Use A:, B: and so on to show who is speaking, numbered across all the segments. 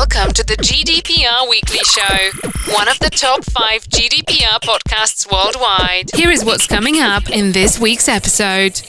A: Welcome to the GDPR Weekly Show, one of the top 5 GDPR podcasts worldwide. Here is what's coming up in this week's episode.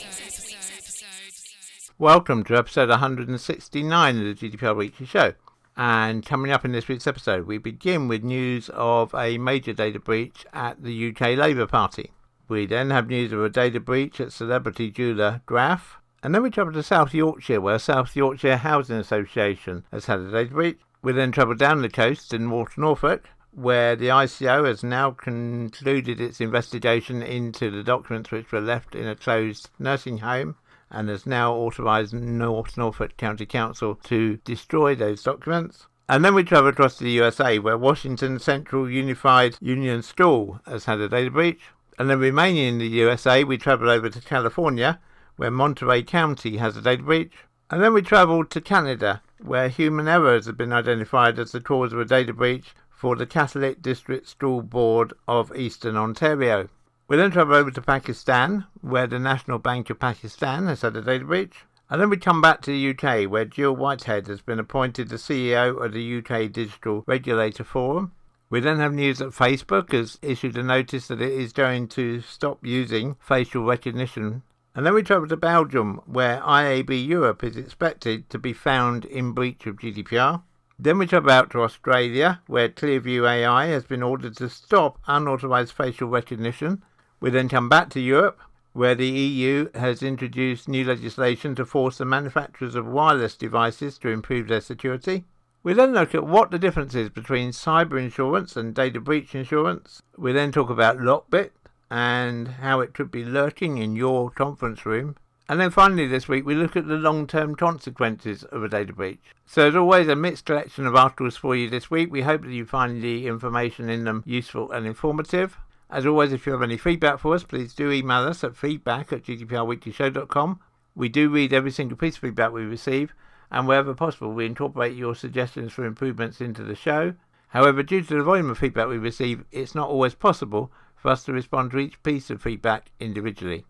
B: Welcome to episode 169 of the GDPR Weekly Show. And coming up in this week's episode, we begin with news of a major data breach at the UK Labour Party. We then have news of a data breach at celebrity jeweller Graff. And then we travel to South Yorkshire, where South Yorkshire Housing Association has had a data breach. We then travel down the coast in North Norfolk, where the ICO has now concluded its investigation into the documents which were left in a closed nursing home, and has now authorised North Norfolk County Council to destroy those documents. And then we travel across to the USA, where Washington Central Unified Union School has had a data breach. And then remaining in the USA, we travel over to California, where Monterey County has a data breach. And then we travel to Canada, where human errors have been identified as the cause of a data breach for the Catholic District School Board of Eastern Ontario. We then travel over to Pakistan, where the National Bank of Pakistan has had a data breach. And then we come back to the UK, where Gill Whitehead has been appointed the CEO of the UK Digital Regulator Forum. We then have news that Facebook has issued a notice that it is going to stop using facial recognition. And then we travel to Belgium, where IAB Europe is expected to be found in breach of GDPR. Then we travel out to Australia, where Clearview AI has been ordered to stop unauthorised facial recognition. We then come back to Europe, where the EU has introduced new legislation to force the manufacturers of wireless devices to improve their security. We then look at what the difference is between cyber insurance and data breach insurance. We then talk about Lockbit and how it could be lurking in your conference room. And then finally this week we look at the long-term consequences of a data breach. So as always, a mixed collection of articles for you this week. We hope that you find the information in them useful and informative. As always, if you have any feedback for us, please do email us at feedback@gdprweeklyshow.com. We do read every single piece of feedback we receive, and wherever possible we incorporate your suggestions for improvements into the show. However, due to the volume of feedback we receive, it's not always possible for us to respond to each piece of feedback individually.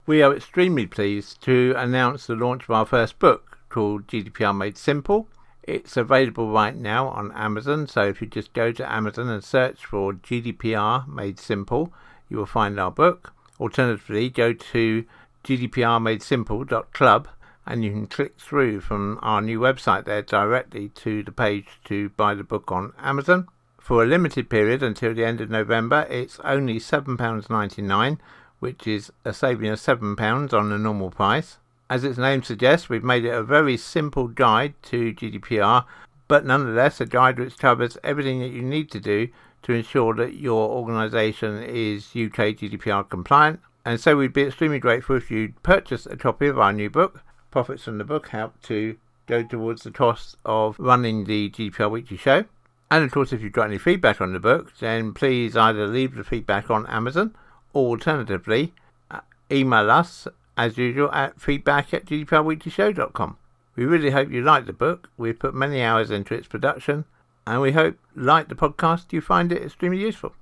B: We are extremely pleased to announce the launch of our first book called GDPR Made Simple. It's available right now on Amazon, so if you just go to Amazon and search for GDPR Made Simple, you will find our book. Alternatively, go to gdprmadesimple.club and you can click through from our new website there directly to the page to buy the book on Amazon. For a limited period until the end of November, it's only £7.99, which is a saving of £7 on the normal price. As its name suggests, we've made it a very simple guide to GDPR, but nonetheless a guide which covers everything that you need to do to ensure that your organisation is UK GDPR compliant. And so we'd be extremely grateful if you'd purchase a copy of our new book. Profits from the book help to go towards the cost of running the GDPR Weekly Show. And of course, if you've got any feedback on the book, then please either leave the feedback on Amazon or alternatively email us as usual at feedback@gdprweeklyshow.com. We really hope you like the book. We've put many hours into its production, and we hope, like the podcast, you find it extremely useful.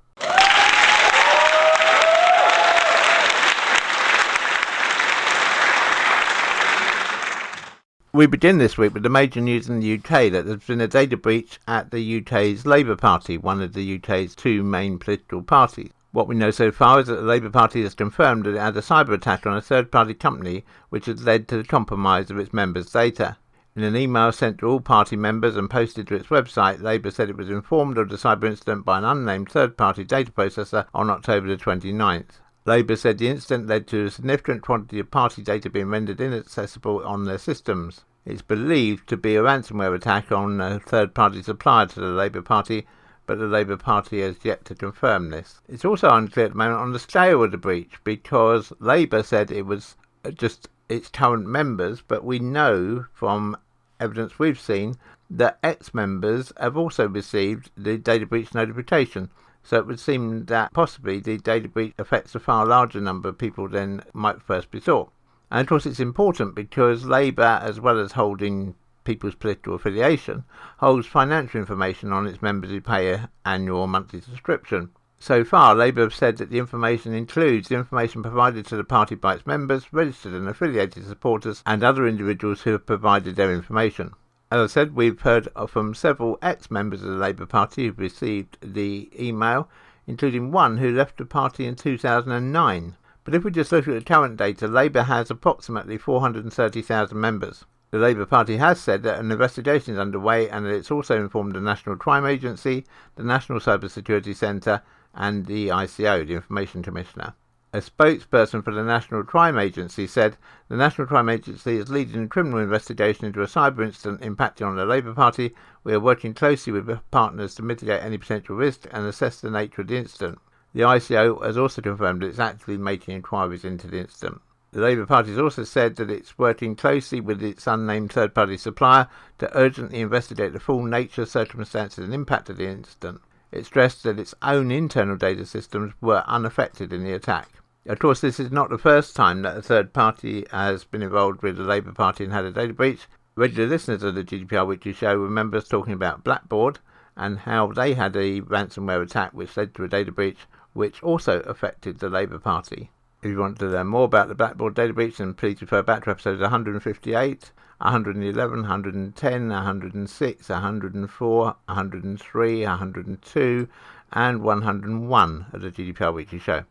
B: We begin this week with the major news in the UK that there's been a data breach at the UK's Labour Party, one of the UK's two main political parties. What we know so far is that the Labour Party has confirmed that it had a cyber attack on a third-party company which has led to the compromise of its members' data. In an email sent to all party members and posted to its website, Labour said it was informed of the cyber incident by an unnamed third-party data processor on October the 29th. Labour said the incident led to a significant quantity of party data being rendered inaccessible on their systems. It's believed to be a ransomware attack on a third-party supplier to the Labour Party, but the Labour Party has yet to confirm this. It's also unclear at the moment on the scale of the breach, because Labour said it was just its current members, but we know from evidence we've seen that ex-members have also received the data breach notification. So it would seem that possibly the data breach affects a far larger number of people than might first be thought. And of course it's important because Labour, as well as holding people's political affiliation, holds financial information on its members who pay an annual or monthly subscription. So far, Labour have said that the information includes the information provided to the party by its members, registered and affiliated supporters, and other individuals who have provided their information. As I said, we've heard from several ex-members of the Labour Party who've received the email, including one who left the party in 2009. But if we just look at the current data, Labour has approximately 430,000 members. The Labour Party has said that an investigation is underway and that it's also informed the National Crime Agency, the National Cyber Security Centre and the ICO, the Information Commissioner. A spokesperson for the National Crime Agency said the National Crime Agency is leading a criminal investigation into a cyber incident impacting on the Labour Party. We are working closely with partners to mitigate any potential risk and assess the nature of the incident. The ICO has also confirmed that it's actively making inquiries into the incident. The Labour Party has also said that it's working closely with its unnamed third-party supplier to urgently investigate the full nature, circumstances and impact of the incident. It stressed that its own internal data systems were unaffected in the attack. Of course, this is not the first time that a third party has been involved with the Labour Party and had a data breach. Regular listeners of the GDPR Weekly Show remember us talking about Blackboard and how they had a ransomware attack which led to a data breach which also affected the Labour Party. If you want to learn more about the Blackboard data breach, then please refer back to episodes 158, 111, 110, 106, 104, 103, 102 and 101 of the GDPR Weekly Show.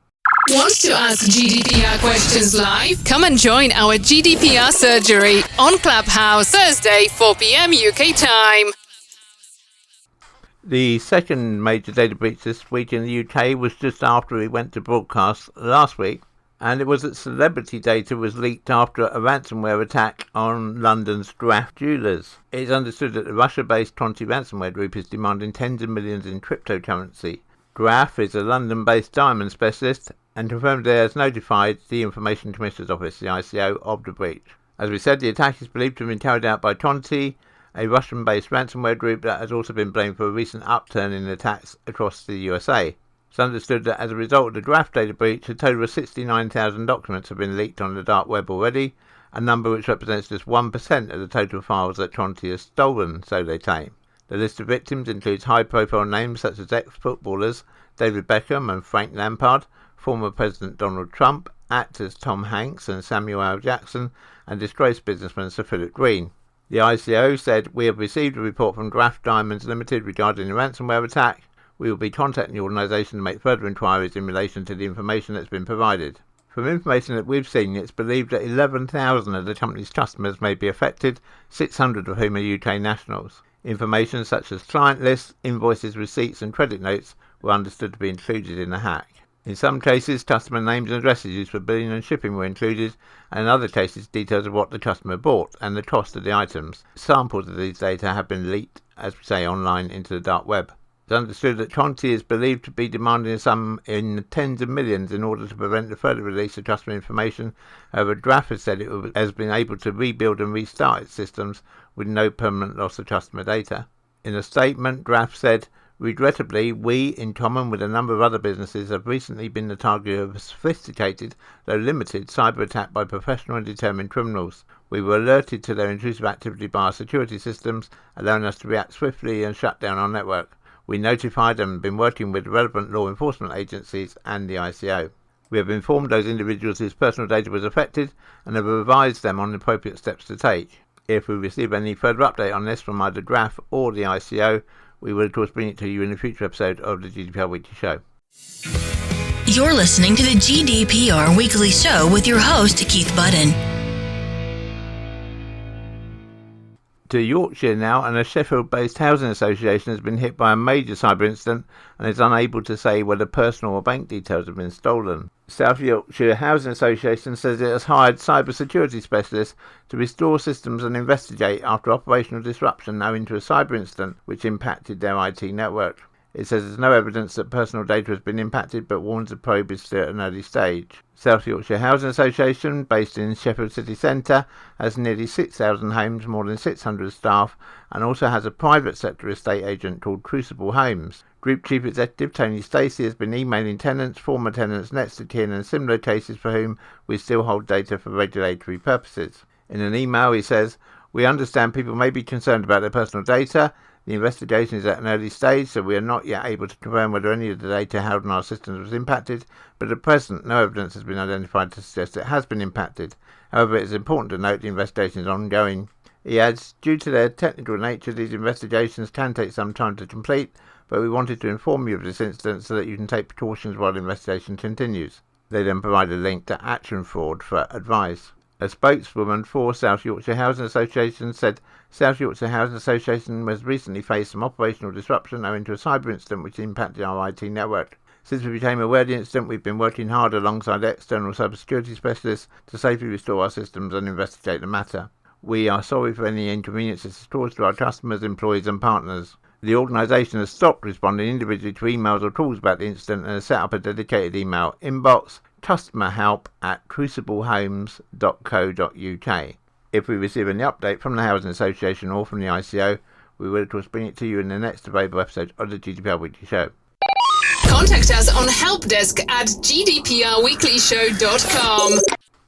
A: Want to ask GDPR questions live? Come and join our GDPR surgery on Clubhouse Thursday, 4 p.m. UK time.
B: The second major data breach this week in the UK was just after we went to broadcast last week, and it was that celebrity data was leaked after a ransomware attack on London's Graff jewellers. It is understood that the Russia-based Conti ransomware group is demanding tens of millions in cryptocurrency. Graff is a London-based diamond specialist and confirmed it has notified the Information Commissioner's Office, the ICO, of the breach. As we said, the attack is believed to have been carried out by Conti, a Russian-based ransomware group that has also been blamed for a recent upturn in attacks across the USA. It's understood that as a result of the Graff data breach, a total of 69,000 documents have been leaked on the dark web already, a number which represents just 1% of the total files that Conti has stolen, so they claim. The list of victims includes high-profile names such as ex-footballers David Beckham and Frank Lampard, former President Donald Trump, actors Tom Hanks and Samuel L. Jackson, and disgraced businessman Sir Philip Green. The ICO said, "We have received a report from Graff Diamonds Limited regarding the ransomware attack. We will be contacting the organisation to make further inquiries in relation to the information that's been provided." From information that we've seen, it's believed that 11,000 of the company's customers may be affected, 600 of whom are UK nationals. Information such as client lists, invoices, receipts and credit notes were understood to be included in the hack. In some cases, customer names and addresses used for billing and shipping were included, and in other cases, details of what the customer bought and the cost of the items. Samples of these data have been leaked, as we say, online into the dark web. It's understood that Conti is believed to be demanding a sum in tens of millions in order to prevent the further release of customer information. However, Graff has said it has been able to rebuild and restart its systems with no permanent loss of customer data. In a statement, Graff said, "Regrettably, we, in common with a number of other businesses, have recently been the target of a sophisticated, though limited, cyber attack by professional and determined criminals. We were alerted to their intrusive activity by our security systems, allowing us to react swiftly and shut down our network. We notified and been working with relevant law enforcement agencies and the ICO. We have informed those individuals whose personal data was affected and have advised them on the appropriate steps to take. If we receive any further update on this from either Graff or the ICO, we will of course bring it to you in a future episode of the GDPR Weekly Show."
C: You're listening to the GDPR Weekly Show with your host, Keith Budden.
B: To Yorkshire now, and a Sheffield-based housing association has been hit by a major cyber incident and is unable to say whether personal or bank details have been stolen. South Yorkshire Housing Association says it has hired cyber security specialists to restore systems and investigate after operational disruption owing to a cyber incident which impacted their IT network. It says there's no evidence that personal data has been impacted, but warns the probe is still at an early stage. South Yorkshire Housing Association, based in Sheffield City Centre, has nearly 6,000 homes, more than 600 staff, and also has a private sector estate agent called Crucible Homes. Group Chief Executive Tony Stacey has been emailing tenants, former tenants, next of kin and similar cases for whom we still hold data for regulatory purposes. In an email he says, "We understand people may be concerned about their personal data. The investigation is at an early stage, so we are not yet able to confirm whether any of the data held in our systems was impacted, but at present no evidence has been identified to suggest it has been impacted. However, it is important to note the investigation is ongoing. He adds, due to their technical nature, these investigations can take some time to complete, but we wanted to inform you of this incident so that you can take precautions while the investigation continues. They then provide a link to Action Fraud for advice. A spokeswoman for South Yorkshire Housing Association said South Yorkshire Housing Association has recently faced some operational disruption owing to a cyber incident which impacted our IT network. Since we became aware of the incident, we've been working hard alongside external cybersecurity specialists to safely restore our systems and investigate the matter. We are sorry for any inconveniences caused to our customers, employees and partners. The organisation has stopped responding individually to emails or calls about the incident and has set up a dedicated email inbox, customerhelp@cruciblehomes.co.uk. If we receive any update from the Housing Association or from the ICO, we will of course bring it to you in the next available episode of the GDPR Weekly Show.
A: Contact us on helpdesk@gdprweeklyshow.com.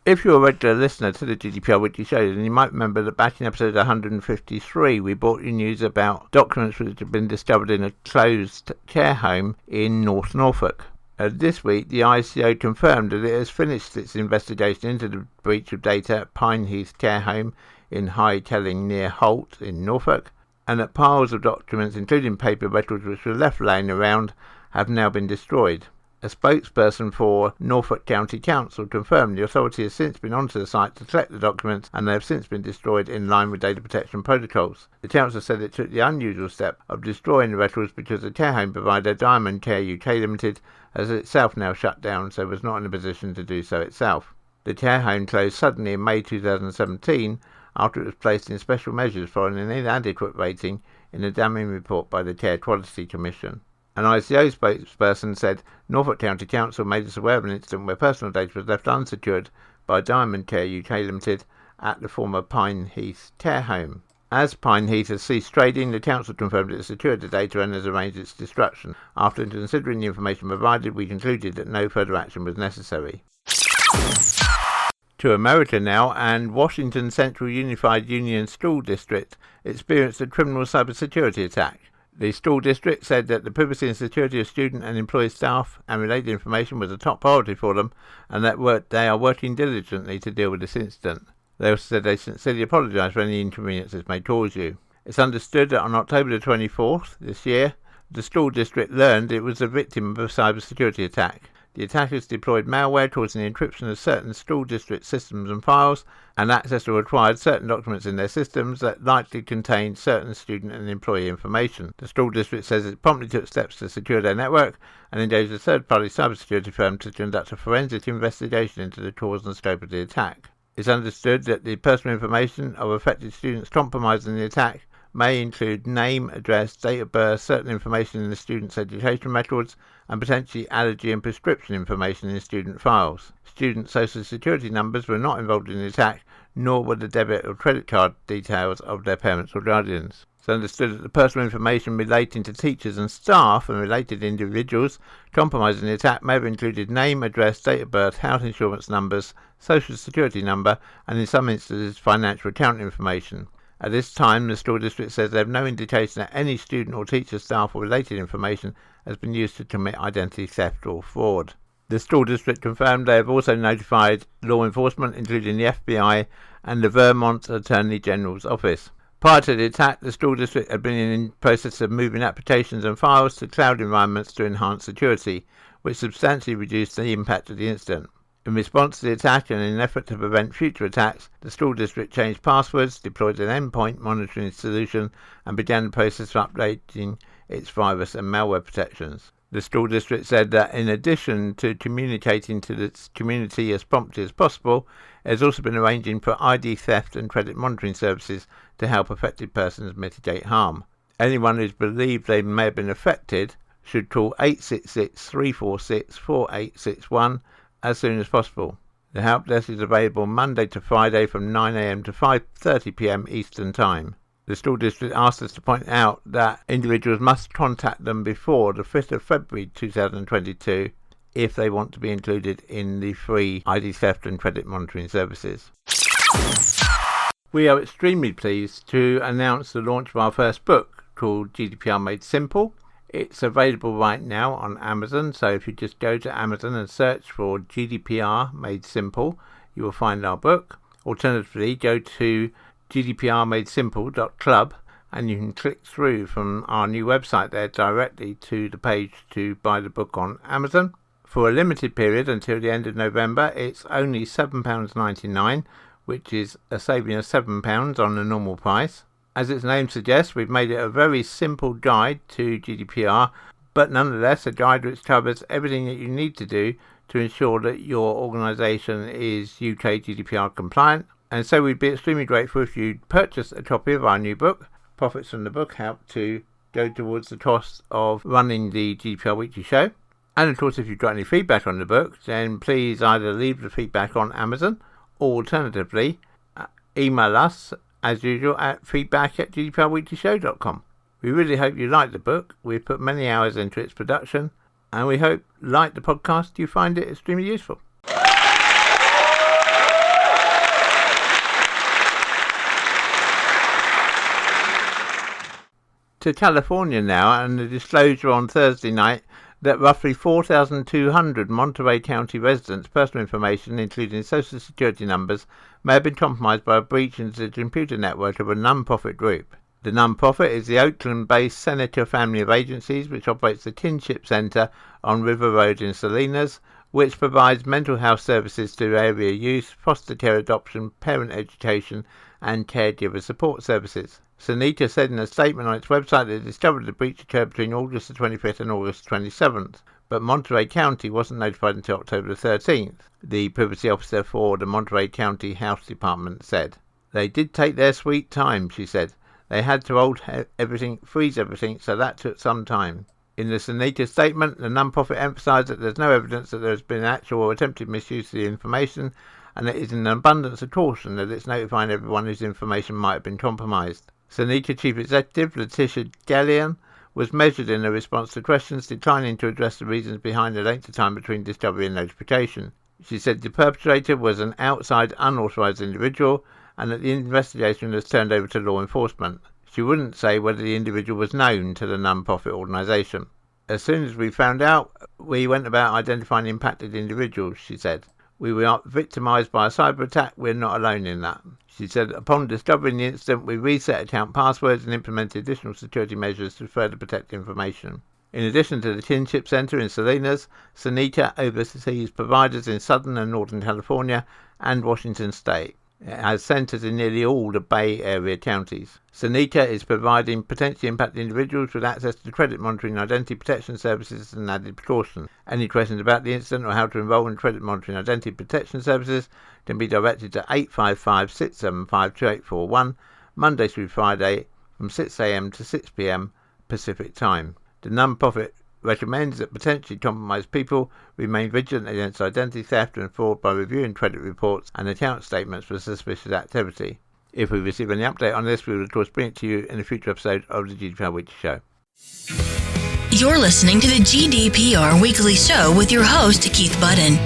B: If you're a regular listener to the GDPR Weekly Show, then you might remember that back in episode 153, we brought you news about documents which had been discovered in a closed care home in North Norfolk. This week, the ICO confirmed that it has finished its investigation into the breach of data at Pine Heath Care Home in High Telling near Holt in Norfolk, and that piles of documents, including paper records which were left laying around, have now been destroyed. A spokesperson for Norfolk County Council confirmed the authority has since been onto the site to collect the documents and they have since been destroyed in line with data protection protocols. The council said it took the unusual step of destroying the records because the care home provider Diamond Care UK Limited has itself now shut down, so was not in a position to do so itself. The care home closed suddenly in May 2017 after it was placed in special measures following an inadequate rating in a damning report by the Care Quality Commission. An ICO spokesperson said Norfolk County Council made us aware of an incident where personal data was left unsecured by Diamond Care UK Limited at the former Pine Heath care home. As Pine Heath has ceased trading, the council confirmed it has secured the data and has arranged its destruction. After considering the information provided, we concluded that no further action was necessary. To America now, and Washington Central Unified Union School District experienced a criminal cybersecurity attack. The school district said that the privacy and security of student and employee staff and related information was a top priority for them, and that they are working diligently to deal with this incident. They also said they sincerely apologise for any inconveniences may cause you. It's understood that on October the 24th this year, the school district learned it was a victim of a cybersecurity attack. The attackers deployed malware causing the encryption of certain school district systems and files, and access to acquired certain documents in their systems that likely contained certain student and employee information. The school district says it promptly took steps to secure their network and engaged a third-party cybersecurity firm to conduct a forensic investigation into the cause and scope of the attack. It's understood that the personal information of affected students compromised in the attack may include name, address, date of birth, certain information in the student's education records, and potentially allergy and prescription information in student files. Student social security numbers were not involved in the attack, nor were the debit or credit card details of their parents or guardians. It's understood that the personal information relating to teachers and staff and related individuals compromised in the attack may have included name, address, date of birth, health insurance numbers, social security number, and in some instances financial account information. At this time, the school district says they have no indication that any student or teacher, staff or related information has been used to commit identity theft or fraud. The school district confirmed they have also notified law enforcement, including the FBI and the Vermont Attorney General's office. Prior to the attack, the school district had been in the process of moving applications and files to cloud environments to enhance security, which substantially reduced the impact of the incident. In response to the attack and in an effort to prevent future attacks, the school district changed passwords, deployed an endpoint monitoring solution, and began the process of updating its virus and malware protections. The school district said that in addition to communicating to its community as promptly as possible, it has also been arranging for ID theft and credit monitoring services to help affected persons mitigate harm. Anyone who is believed they may have been affected should call 866-346-4861 as soon as possible. The help desk is available Monday to Friday from 9 a.m. to 5:30 p.m. Eastern Time. The school district asked us to point out that individuals must contact them before the 5th of February 2022 if they want to be included in the free ID theft and credit monitoring services. We are extremely pleased to announce the launch of our first book called GDPR Made Simple. It's available right now on Amazon, so if you just go to Amazon and search for GDPR Made Simple, you will find our book. Alternatively, go to gdprmadesimple.club, and you can click through from our new website there directly to the page to buy the book on Amazon. For a limited period until the end of November, it's only £7.99, which is a saving of £7 on the normal price. As its name suggests, we've made it a very simple guide to GDPR, but nonetheless a guide which covers everything that you need to do to ensure that your organisation is UK GDPR compliant. And so we'd be extremely grateful if you'd purchase a copy of our new book. Profits from the book help to go towards the cost of running the GDPR Weekly Show. And of course, if you've got any feedback on the book, then please either leave the feedback on Amazon or alternatively email us as usual at feedback@gdprweeklyshow.com. We really hope you like the book. We've put many hours into its production, and we hope, like the podcast, you find it extremely useful. To California now, and the disclosure on Thursday night that roughly 4,200 Monterey County residents' personal information, including social security numbers, may have been compromised by a breach into the computer network of a non-profit group. The non-profit is the Oakland-based Senator Family of Agencies, which operates the Kinship Center on River Road in Salinas, which provides mental health services to area youth, foster care adoption, parent education, and caregiver support services. Senator said in a statement on its website that it discovered the breach occurred between August the 25th and August 27th, but Monterey County wasn't notified until October the 13th, the privacy officer for the Monterey County Health Department said. They did take their sweet time, she said. They had to freeze everything, so that took some time. In the Senator statement, the non-profit emphasised that there's no evidence that there has been actual or attempted misuse of the information, and it is an abundance of caution that it's notifying everyone whose information might have been compromised. Senator Chief Executive Letitia Gallion was measured in her response to questions, declining to address the reasons behind the length of time between discovery and notification. She said the perpetrator was an outside, unauthorised individual and that the investigation was turned over to law enforcement. She wouldn't say whether the individual was known to the non-profit organisation. As soon as we found out, we went about identifying impacted individuals, she said. We were victimised by a cyber attack. We're not alone in that. She said, upon discovering the incident, we reset account passwords and implemented additional security measures to further protect information. In addition to the Kinship Center in Salinas, Senator oversees providers in Southern and Northern California and Washington State. It has centers in nearly all the Bay Area counties. Senator is providing potentially impacted individuals with access to credit monitoring and identity protection services as an added precaution. Any questions about the incident or how to enroll in credit monitoring and identity protection services can be directed to 855-675-2841, Monday through Friday from 6 a.m. to 6 p.m. Pacific Time. The non-profit recommends that potentially compromised people remain vigilant against identity theft and fraud by reviewing credit reports and account statements for suspicious activity. If we receive any update on this, we will of course bring it to you in a future episode of the GDPR Weekly Show.
C: You're listening to the GDPR Weekly Show with your host, Keith Budden.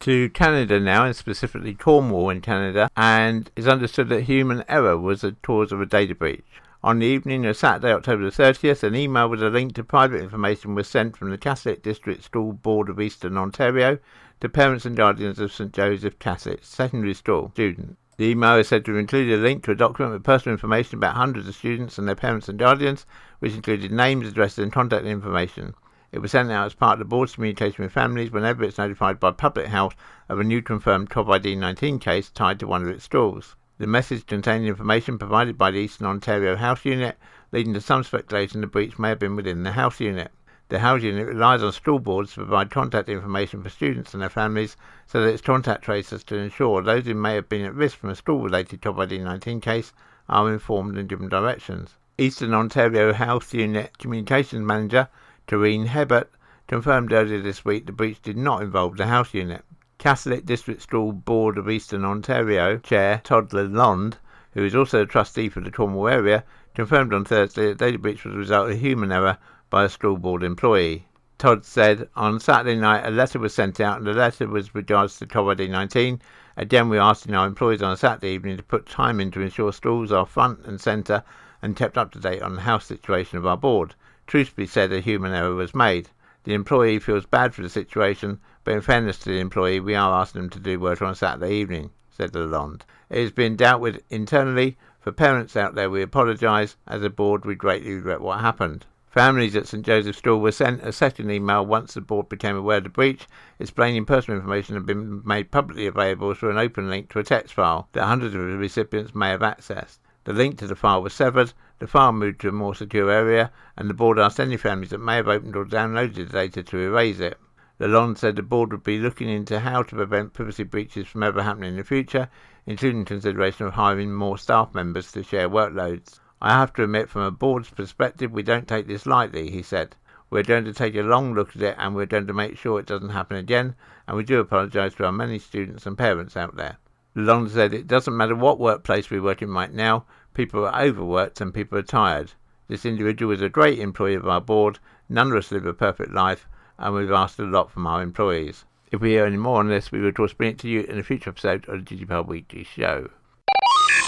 B: To Canada now, and specifically Cornwall in Canada, and it's understood that human error was the cause of a data breach. On the evening of Saturday, October the 30th, an email with a link to private information was sent from the Catholic District School Board of Eastern Ontario to parents and guardians of St Joseph Catholic Secondary School students. The email is said to have included a link to a document with personal information about hundreds of students and their parents and guardians, which included names, addresses and contact information. It was sent out as part of the board's communication with families whenever it's notified by Public Health of a new confirmed COVID-19 case tied to one of its schools. The message contained information provided by the Eastern Ontario Health Unit, leading to some speculation the breach may have been within the Health Unit. The Health Unit relies on school boards to provide contact information for students and their families so that its contact tracers to ensure those who may have been at risk from a school-related COVID-19 case are informed and given directions. Eastern Ontario Health Unit Communications Manager, Tareen Hebert, confirmed earlier this week the breach did not involve the Health Unit. Catholic District School Board of Eastern Ontario Chair Todd Lalonde, who is also a trustee for the Cornwall area, confirmed on Thursday that data breach was a result of human error by a school board employee. Todd said, on Saturday night a letter was sent out and the letter was with regards to COVID-19. Again, we're asking our employees on a Saturday evening to put time in to ensure schools are front and centre and kept up to date on the health situation of our board. Truth be said, a human error was made. The employee feels bad for the situation, but in fairness to the employee, we are asking them to do work on a Saturday evening. said Lalonde. It has been dealt with internally. For parents out there, we apologise. As a board, we greatly regret what happened. Families at St Joseph's School were sent a second email once the board became aware of the breach, explaining personal information had been made publicly available through an open link to a text file that hundreds of the recipients may have accessed. The link to the file was severed, the file moved to a more secure area, and the board asked any families that may have opened or downloaded the data to erase it. Lalonde said the board would be looking into how to prevent privacy breaches from ever happening in the future, including consideration of hiring more staff members to share workloads. I have to admit, from a board's perspective, we don't take this lightly, he said. We're going to take a long look at it and we're going to make sure it doesn't happen again, and we do apologise to our many students and parents out there. Lalonde said it doesn't matter what workplace we work in right now, people are overworked and people are tired. This individual is a great employee of our board, none of us live a perfect life, and we've asked a lot from our employees. If we hear any more on this, we will of course bring it to you in a future episode of the GDPR Weekly Show.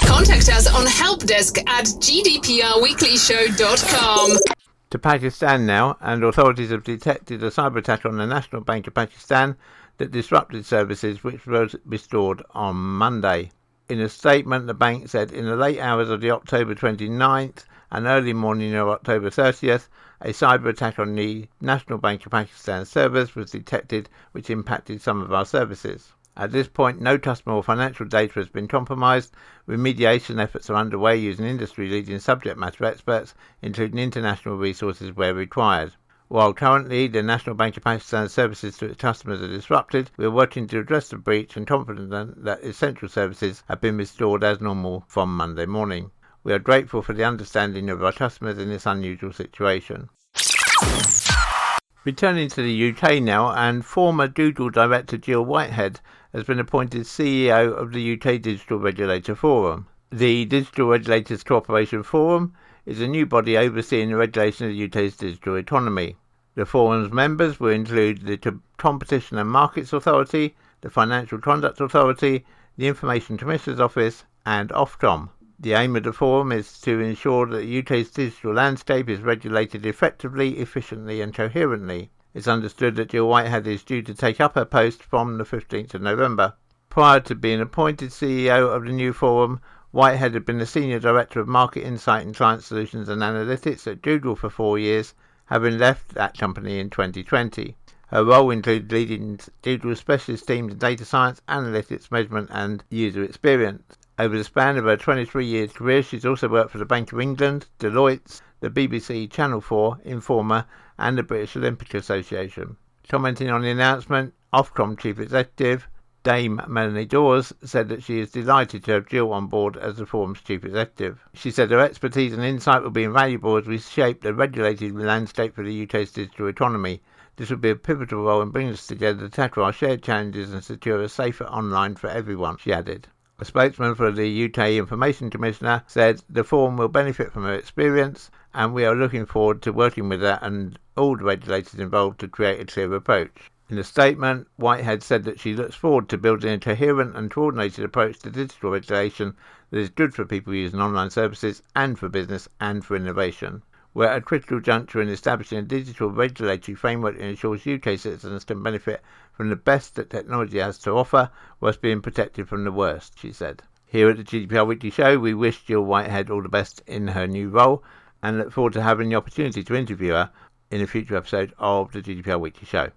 A: Contact us on helpdesk@gdprweeklyshow.com.
B: To Pakistan now, and authorities have detected a cyber attack on the National Bank of Pakistan that disrupted services which were restored on Monday. In a statement, the bank said in the late hours of the October 29th and early morning of October 30th, a cyber attack on the National Bank of Pakistan servers was detected, which impacted some of our services. At this point, no customer or financial data has been compromised. Remediation efforts are underway using industry-leading subject matter experts, including international resources where required. While currently the National Bank of Pakistan's services to its customers are disrupted, we are working to address the breach and confident that essential services have been restored as normal from Monday morning. We are grateful for the understanding of our customers in this unusual situation. Returning to the UK now, and former Google director Gill Whitehead has been appointed CEO of the UK Digital Regulator Forum. The Digital Regulators Cooperation Forum is a new body overseeing the regulation of the UK's digital economy. The forum's members will include the Competition and Markets Authority, the Financial Conduct Authority, the Information Commissioner's Office, and Ofcom. The aim of the forum is to ensure that the UK's digital landscape is regulated effectively, efficiently and coherently. It's understood that Gill Whitehead is due to take up her post from the 15th of November. Prior to being appointed CEO of the new forum, Whitehead had been the Senior Director of Market Insight and Client Solutions and Analytics at Google for 4 years, having left that company in 2020. Her role included leading Google's specialist teams in data science, analytics, measurement and user experience. Over the span of her 23-year career, she's also worked for the Bank of England, Deloitte, the BBC, Channel 4, Informer and the British Olympic Association. Commenting on the announcement, Ofcom Chief Executive Dame Melanie Dawes said that she is delighted to have Gill on board as the forum's Chief Executive. She said her expertise and insight will be invaluable as we shape the regulated landscape for the UK's digital economy. This will be a pivotal role in bringing us together to tackle our shared challenges and secure a safer online for everyone, she added. A spokesman for the UK Information Commissioner said the forum will benefit from her experience and we are looking forward to working with her and all the regulators involved to create a clear approach. In a statement, Whitehead said that she looks forward to building a coherent and coordinated approach to digital regulation that is good for people using online services and for business and for innovation. We're at a critical juncture in establishing a digital regulatory framework that ensures UK citizens can benefit from the best that technology has to offer whilst being protected from the worst, she said. Here at the GDPR Weekly Show, we wish Gill Whitehead all the best in her new role and look forward to having the opportunity to interview her in a future episode of the GDPR Weekly Show.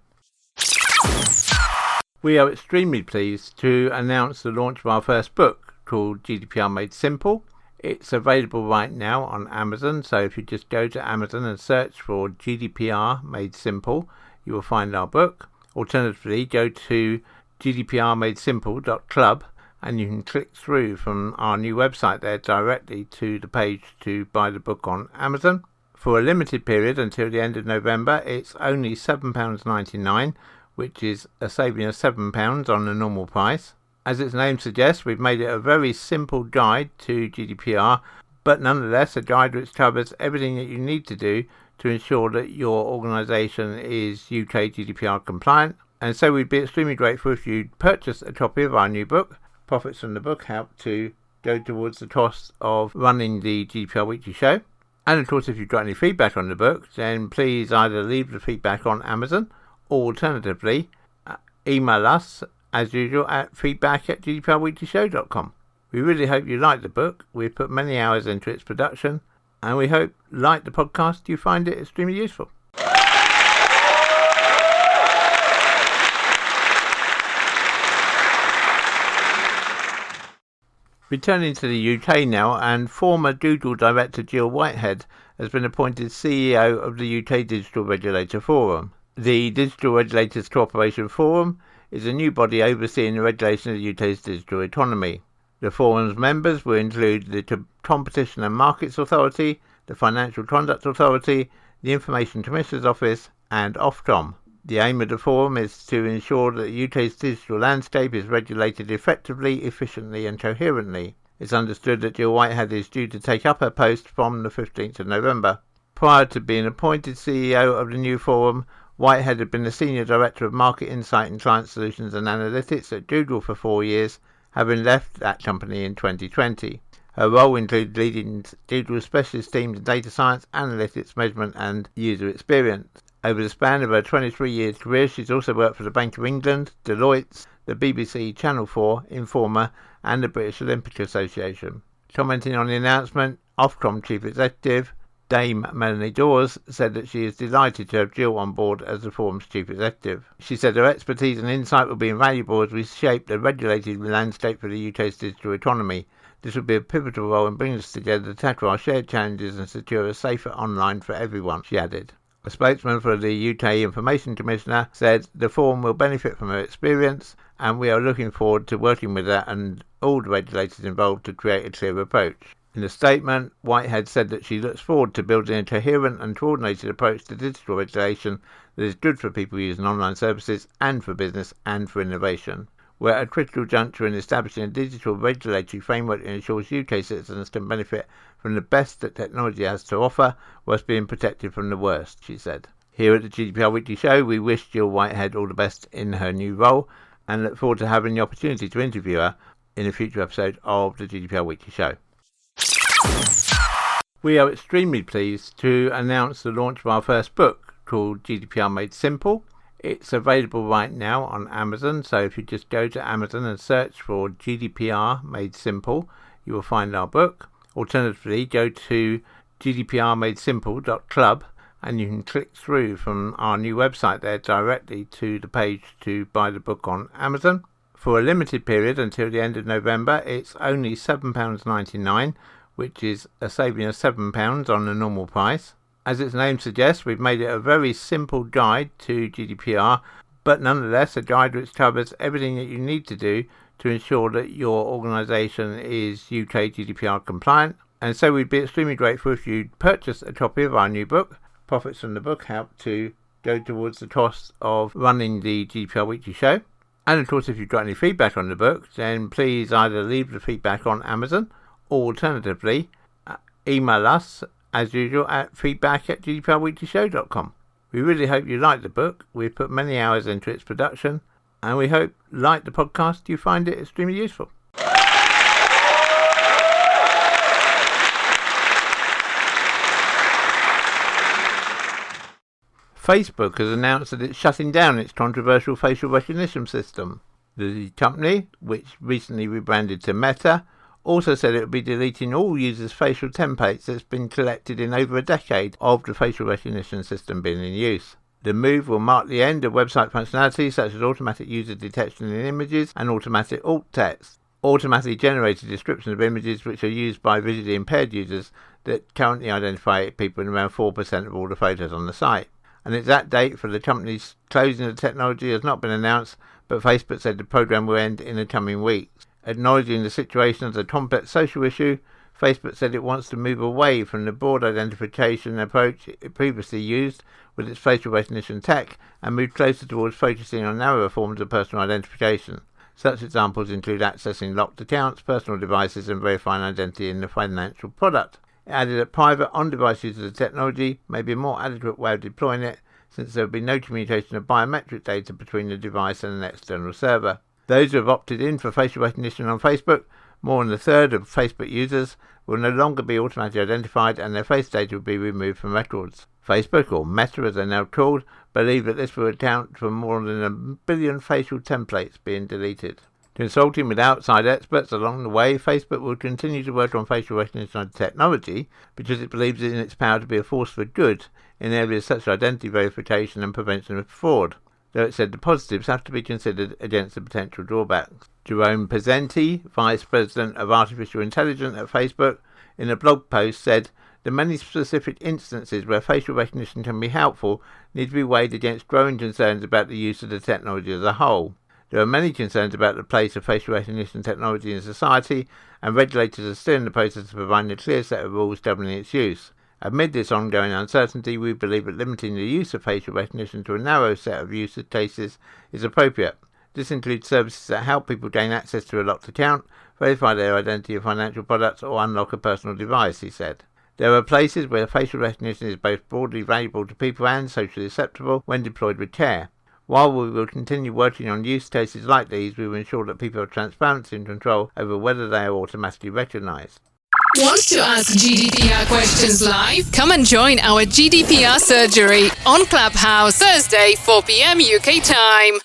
B: We are extremely pleased to announce the launch of our first book called GDPR Made Simple. It's available right now on Amazon, so if you just go to Amazon and search for GDPR Made Simple, you will find our book. Alternatively, go to gdprmadesimple.club and you can click through from our new website there directly to the page to buy the book on Amazon. For a limited period until the end of November, it's only £7.99, which is a saving of £7 on the normal price. As its name suggests, we've made it a very simple guide to GDPR, but nonetheless a guide which covers everything that you need to do to ensure that your organisation is UK GDPR compliant. And so we'd be extremely grateful if you'd purchase a copy of our new book. Profits from the book help to go towards the cost of running the GDPR Weekly Show. And of course, if you've got any feedback on the book, then please either leave the feedback on Amazon or alternatively email us as usual, at feedback@gdprweeklyshow.com. We really hope you like the book. We've put many hours into its production, and we hope, like the podcast, you find it extremely useful. Returning to the UK now, and former Doodle director Gill Whitehead has been appointed CEO of the UK Digital Regulator Forum. The Digital Regulators Cooperation Forum is a new body overseeing the regulation of the UK's digital economy. The forum's members will include the Competition and Markets Authority, the Financial Conduct Authority, the Information Commissioner's Office, and Ofcom. The aim of the forum is to ensure that the UK's digital landscape is regulated effectively, efficiently and coherently. It's understood that Gill Whitehead is due to take up her post from the 15th of November. Prior to being appointed CEO of the new forum, Whitehead had been the Senior Director of Market Insight and Client Solutions and Analytics at Google for 4 years, having left that company in 2020. Her role included leading Google specialist teams in data science, analytics, measurement and user experience. Over the span of her 23-year career, she's also worked for the Bank of England, Deloitte, the BBC, Channel 4, Informer and the British Olympic Association. Commenting on the announcement, Ofcom Chief Executive Dame Melanie Dawes said that she is delighted to have Gill on board as the forum's Chief Executive. She said her expertise and insight will be invaluable as we shape the regulated landscape for the UK's digital economy. This will be a pivotal role in bringing us together to tackle our shared challenges and secure a safer online for everyone, she added. A spokesman for the UK Information Commissioner said the forum will benefit from her experience and we are looking forward to working with her and all the regulators involved to create a clear approach. In a statement, Whitehead said that she looks forward to building a coherent and coordinated approach to digital regulation that is good for people using online services and for business and for innovation. We're at a critical juncture in establishing a digital regulatory framework that ensures UK citizens can benefit from the best that technology has to offer whilst being protected from the worst, she said. Here at the GDPR Weekly Show, we wish Gill Whitehead all the best in her new role and look forward to having the opportunity to interview her in a future episode of the GDPR Weekly Show. We are extremely pleased to announce the launch of our first book called GDPR Made Simple. It's available right now on Amazon, so if you just go to Amazon and search for GDPR Made Simple, you will find our book. Alternatively, go to gdprmadesimple.club and you can click through from our new website there directly to the page to buy the book on Amazon. For a limited period until the end of November, it's only £7.99, which is a saving of £7 on the normal price. As its name suggests, we've made it a very simple guide to GDPR, but nonetheless a guide which covers everything that you need to do to ensure that your organisation is UK GDPR compliant. And so we'd be extremely grateful if you'd purchase a copy of our new book. Profits from the book help to go towards the cost of running the GDPR Weekly Show. And of course, if you've got any feedback on the book, then please either leave the feedback on Amazon or alternatively email us as usual at feedback@gdprweeklyshow.com. We really hope you like the book. We've put many hours into its production and we hope, like the podcast, you find it extremely useful. Facebook has announced that it's shutting down its controversial facial recognition system. The company, which recently rebranded to Meta, also said it would be deleting all users' facial templates that's been collected in over a decade of the facial recognition system being in use. The move will mark the end of website functionality such as automatic user detection in images and automatic alt text, automatically generated descriptions of images which are used by visually impaired users that currently identify people in around 4% of all the photos on the site. An exact date for the company's closing of the technology has not been announced, but Facebook said the program will end in the coming weeks. Acknowledging the situation as a complex social issue, Facebook said it wants to move away from the broad identification approach it previously used with its facial recognition tech and move closer towards focusing on narrower forms of personal identification. Such examples include accessing locked accounts, personal devices and verifying identity in the financial product. It added that private on-device use of the technology may be a more adequate way of deploying it, since there will be no communication of biometric data between the device and an external server. Those who have opted in for facial recognition on Facebook, more than a third of Facebook users, will no longer be automatically identified and their face data will be removed from records. Facebook, or Meta as they're now called, believe that this will account for more than 1 billion facial templates being deleted. Consulting with outside experts along the way, Facebook will continue to work on facial recognition technology because it believes in its power to be a force for good in areas such as identity verification and prevention of fraud, though it said the positives have to be considered against the potential drawbacks. Jerome Pesenti, Vice President of Artificial Intelligence at Facebook, in a blog post said, "The many specific instances where facial recognition can be helpful need to be weighed against growing concerns about the use of the technology as a whole. There are many concerns about the place of facial recognition technology in society, and regulators are still in the process of providing a clear set of rules governing its use. Amid this ongoing uncertainty, we believe that limiting the use of facial recognition to a narrow set of use cases is appropriate. This includes services that help people gain access to a locked account, verify their identity of financial products, or unlock a personal device," he said. "There are places where facial recognition is both broadly valuable to people and socially acceptable when deployed with care. While we will continue working on use cases like these, we will ensure that people have transparency and control over whether they are automatically recognised."
A: Want to ask GDPR questions live? Come and join our GDPR surgery on Clubhouse, Thursday, 4 p.m. UK time.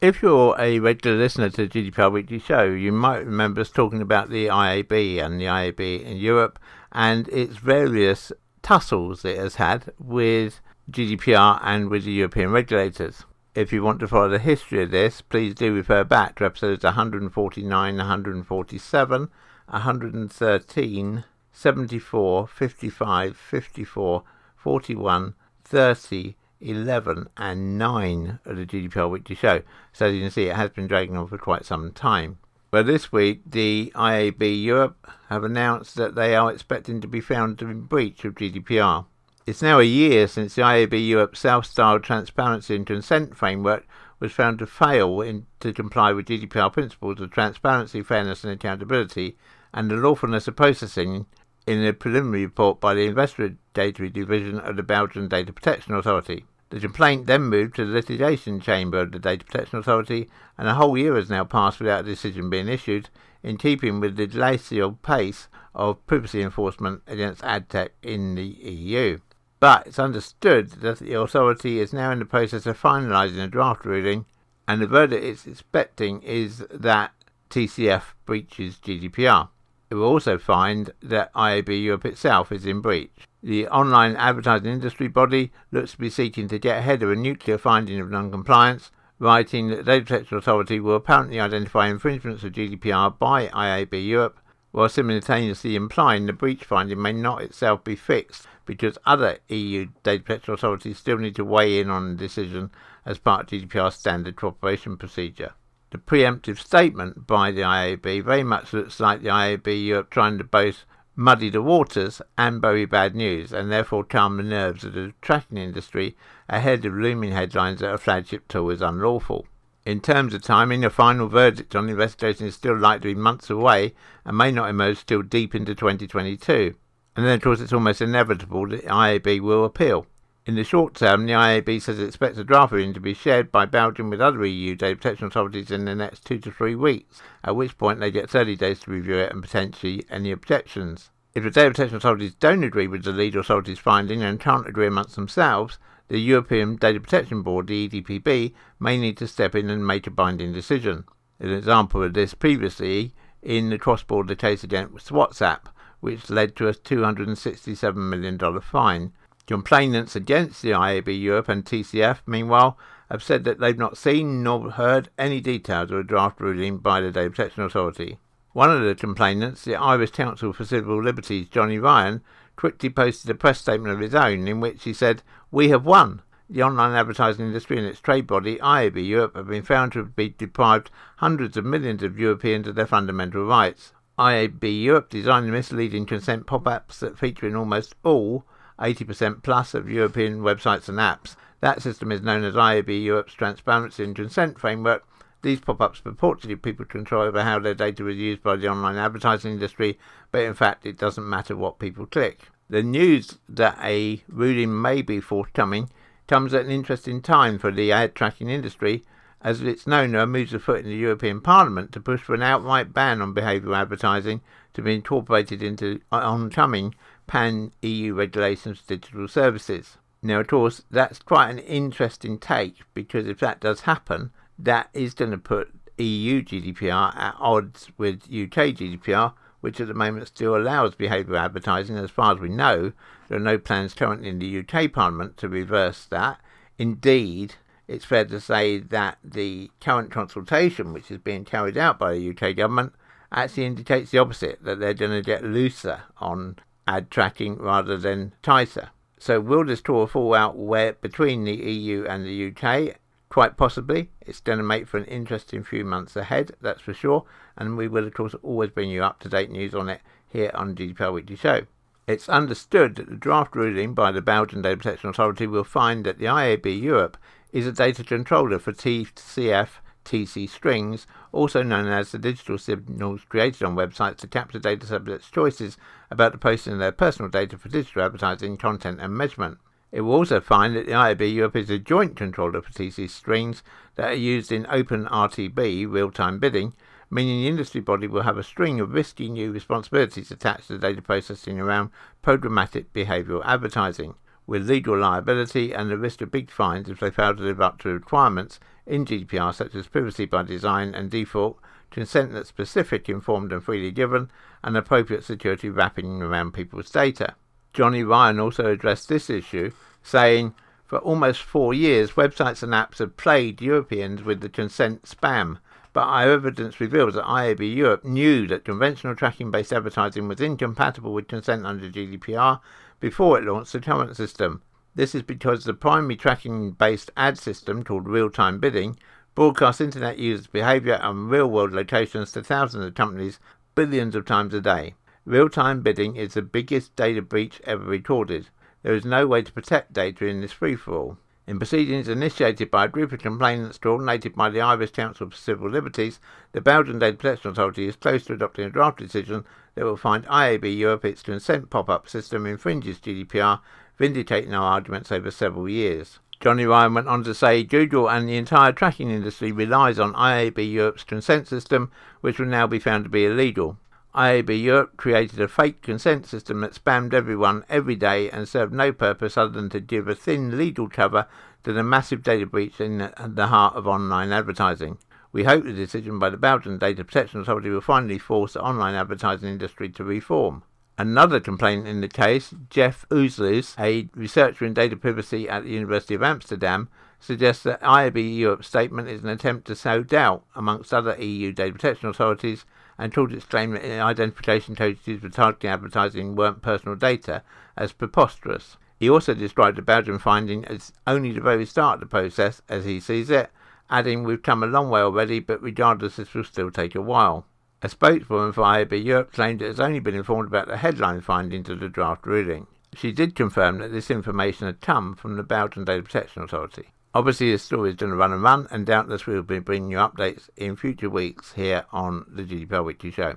B: If you're a regular listener to the GDPR Weekly Show, you might remember us talking about the IAB and the IAB in Europe and its various tussles it has had with GDPR and with the European regulators. If you want to follow the history of this, please do refer back to episodes 149, 147, 113, 74, 55, 54, 41, 30, 11 and 9 of the GDPR Weekly Show. So as you can see, it has been dragging on for quite some time. Well, this week, the IAB Europe have announced that they are expecting to be found in breach of GDPR. It's now a year since the IAB Europe self-styled transparency and consent framework was found to fail to comply with GDPR principles of transparency, fairness and accountability, and the lawfulness of processing in a preliminary report by the Investigatory Division of the Belgian Data Protection Authority. The complaint then moved to the litigation chamber of the Data Protection Authority, and a whole year has now passed without a decision being issued, in keeping with the glacial pace of privacy enforcement against ad tech in the EU. But it's understood that the authority is now in the process of finalising a draft ruling, and the verdict it's expecting is that TCF breaches GDPR. It will also find that IAB Europe itself is in breach. The online advertising industry body looks to be seeking to get ahead of a nuclear finding of non-compliance, writing that the Data Protection Authority will apparently identify infringements of GDPR by IAB Europe, while simultaneously implying the breach finding may not itself be fixed because other EU data protection authorities still need to weigh in on the decision as part of GDPR's standard cooperation procedure. The preemptive statement by the IAB very much looks like the IAB Europe trying to both muddy the waters and bury bad news, and therefore calm the nerves of the tracking industry ahead of looming headlines that a flagship tool is unlawful. In terms of timing, a final verdict on the investigation is still likely to be months away and may not emerge till deep into 2022. And then, of course, it's almost inevitable that the IAB will appeal. In the short term, the IAB says it expects a draft ruling to be shared by Belgium with other EU data protection authorities in the next 2 to 3 weeks, at which point they get 30 days to review it and potentially any objections. If the data protection authorities don't agree with the lead authority's finding and can't agree amongst themselves, the European Data Protection Board, the EDPB, may need to step in and make a binding decision. An example of this previously in the cross-border case against WhatsApp, which led to a $267 million fine. Complainants against the IAB Europe and TCF, meanwhile, have said that they've not seen nor heard any details of a draft ruling by the Data Protection Authority. One of the complainants, the Irish Council for Civil Liberties, Johnny Ryan, quickly posted a press statement of his own in which he said, "We have won. The online advertising industry and its trade body, IAB Europe, have been found to have been deprived hundreds of millions of Europeans of their fundamental rights. IAB Europe designed misleading consent pop-ups that feature in almost all 80% plus of European websites and apps. That system is known as IAB Europe's Transparency and Consent Framework. These pop-ups purport to give people control over how their data is used by the online advertising industry, but in fact it doesn't matter what people click." The news that a ruling may be forthcoming comes at an interesting time for the ad tracking industry, As it's known, there are moves afoot in the European Parliament to push for an outright ban on behavioural advertising to be incorporated into oncoming pan-EU regulations for digital services. Now, of course, that's quite an interesting take, because if that does happen, that is going to put EU GDPR at odds with UK GDPR, which at the moment still allows behavioural advertising. As far as we know, there are no plans currently in the UK Parliament to reverse that. Indeed, it's fair to say that the current consultation, which is being carried out by the UK government, actually indicates the opposite, that they're going to get looser on ad tracking rather than tighter. So will this draw a fallout between the EU and the UK? Quite possibly. It's going to make for an interesting few months ahead, that's for sure, and we will of course always bring you up-to-date news on it here on the GDPR Weekly Show. It's understood that the draft ruling by the Belgian Data Protection Authority will find that the IAB Europe is a data controller for TCF/TC strings, also known as the digital signals created on websites to capture data subjects' choices about the posting of their personal data for digital advertising, content and measurement. It will also find that the IAB Europe is a joint controller for TC strings that are used in open RTB, real-time bidding, meaning the industry body will have a string of risky new responsibilities attached to data processing around programmatic behavioural advertising, with legal liability and the risk of big fines if they fail to live up to requirements in GDPR such as privacy by design and default, consent that's specific, informed and freely given, and appropriate security wrapping around people's data. Johnny Ryan also addressed this issue, saying, "For almost 4 years, websites and apps have plagued Europeans with the consent spam, but our evidence reveals that IAB Europe knew that conventional tracking-based advertising was incompatible with consent under GDPR before it launched the current system. This is because the primary tracking-based ad system, called real-time bidding, broadcasts internet users' behaviour and real-world locations to thousands of companies billions of times a day. Real-time bidding is the biggest data breach ever recorded. There is no way to protect data in this free-for-all. In proceedings initiated by a group of complainants coordinated by the Irish Council for Civil Liberties, the Belgian Data Protection Authority is close to adopting a draft decision that will find IAB Europe its consent pop-up system infringes GDPR, vindicating our arguments over several years." Johnny Ryan went on to say Google and the entire tracking industry relies on IAB Europe's consent system, which will now be found to be illegal. IAB Europe created a fake consent system that spammed everyone every day and served no purpose other than to give a thin legal cover to the massive data breach in the heart of online advertising. We hope the decision by the Belgian Data Protection Authority will finally force the online advertising industry to reform. Another complainant in the case, Jeff Oesles, a researcher in data privacy at the University of Amsterdam, suggests that IAB Europe's statement is an attempt to sow doubt amongst other EU data protection authorities and called its claim that identification codes used for targeting advertising weren't personal data as preposterous. He also described the Belgian finding as only the very start of the process, as he sees it, adding, "We've come a long way already, but regardless this will still take a while." A spokeswoman for IAB Europe claimed it has only been informed about the headline findings of the draft ruling. She did confirm that this information had come from the Belgian Data Protection Authority. Obviously, this story is going to run, and doubtless we'll be bringing you updates in future weeks here on the GDPR Weekly Show.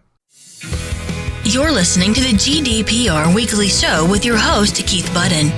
C: You're listening to the GDPR Weekly Show with your host, Keith Budden.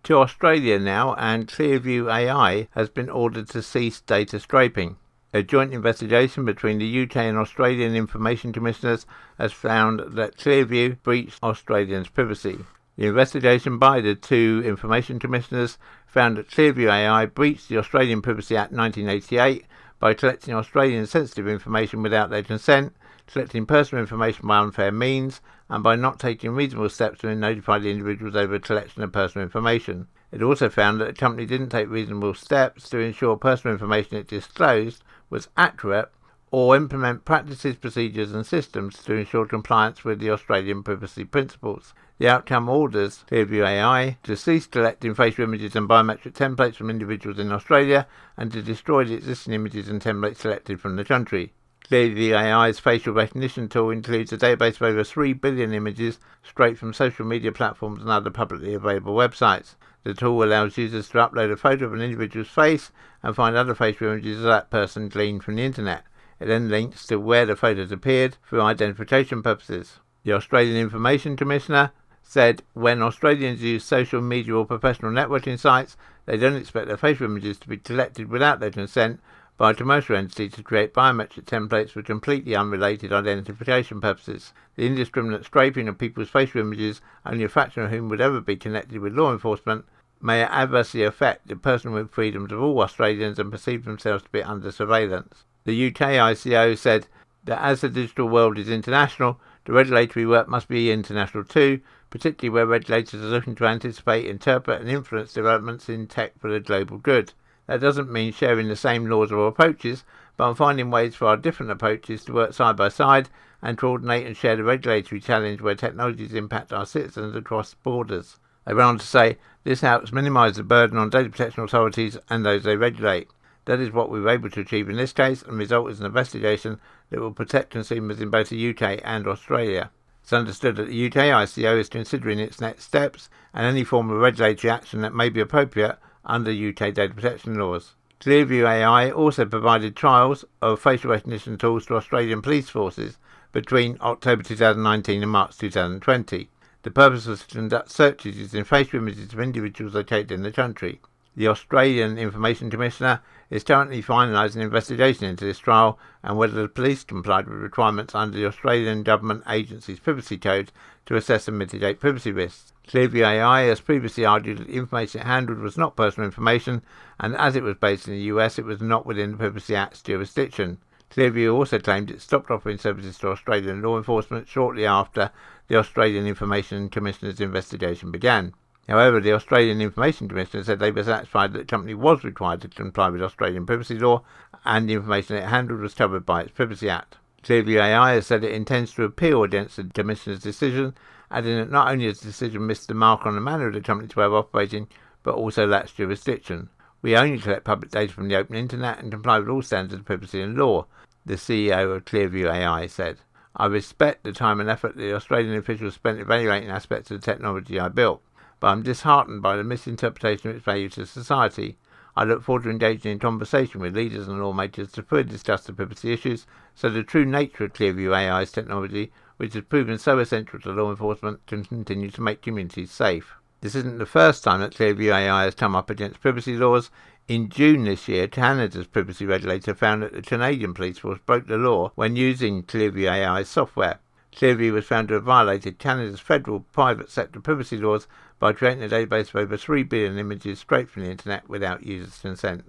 B: To Australia now, and Clearview AI has been ordered to cease data scraping. A joint investigation between the UK and Australian Information Commissioners has found that Clearview breached Australians' privacy. The investigation by the two Information Commissioners found that Clearview AI breached the Australian Privacy Act 1988 by collecting Australian sensitive information without their consent, collecting personal information by unfair means, and by not taking reasonable steps to notify the individuals over a collection of personal information. It also found that the company didn't take reasonable steps to ensure personal information it disclosed was accurate or implement practices, procedures and systems to ensure compliance with the Australian privacy principles. The outcome orders Clearview AI to cease collecting facial images and biometric templates from individuals in Australia and to destroy the existing images and templates selected from the country. Clearview AI's facial recognition tool includes a database of over 3 billion images straight from social media platforms and other publicly available websites. The tool allows users to upload a photo of an individual's face and find other facial images of that person gleaned from the internet. It then links to where the photos appeared for identification purposes. The Australian Information Commissioner said when Australians use social media or professional networking sites, they don't expect their facial images to be collected without their consent by a commercial entity to create biometric templates for completely unrelated identification purposes. The indiscriminate scraping of people's facial images, only a fraction of whom would ever be connected with law enforcement, may adversely affect the personal freedoms of all Australians and perceive themselves to be under surveillance. The UK ICO said that as the digital world is international, the regulatory work must be international too, particularly where regulators are looking to anticipate, interpret and influence developments in tech for the global good. That doesn't mean sharing the same laws or approaches, but on finding ways for our different approaches to work side by side and coordinate and share the regulatory challenge where technologies impact our citizens across borders. They went on to say, this helps minimise the burden on data protection authorities and those they regulate. That is what we were able to achieve in this case and result is an investigation that will protect consumers in both the UK and Australia. It's understood that the UK ICO is considering its next steps and any form of regulatory action that may be appropriate under UK data protection laws. Clearview AI also provided trials of facial recognition tools to Australian police forces between October 2019 and March 2020. The purpose was to conduct searches using facial images of individuals located in the country. The Australian Information Commissioner is currently finalising an investigation into this trial and whether the police complied with requirements under the Australian Government Agency's Privacy Code to assess and mitigate privacy risks. Clearview AI has previously argued that the information it handled was not personal information, and as it was based in the US, it was not within the Privacy Act's jurisdiction. Clearview also claimed it stopped offering services to Australian law enforcement shortly after the Australian Information Commissioner's investigation began. However, the Australian Information Commissioner said they were satisfied that the company was required to comply with Australian privacy law and the information it handled was covered by its Privacy Act. Clearview AI has said it intends to appeal against the Commissioner's decision, adding that not only has the decision missed the mark on the manner of the company's way of operating, but also lacks jurisdiction. We only collect public data from the open internet and comply with all standards of privacy and law, the CEO of Clearview AI said. I respect the time and effort the Australian officials spent evaluating aspects of the technology I built, but I'm disheartened by the misinterpretation of its value to society. I look forward to engaging in conversation with leaders and lawmakers to further discuss the privacy issues so the true nature of Clearview AI's technology, which has proven so essential to law enforcement, can continue to make communities safe. This isn't the first time that Clearview AI has come up against privacy laws. In June this year, Canada's privacy regulator found that the Canadian police force broke the law when using Clearview AI's software. Clearview was found to have violated Canada's federal private sector privacy laws by creating a database of over 3 billion images straight from the internet without users' consent.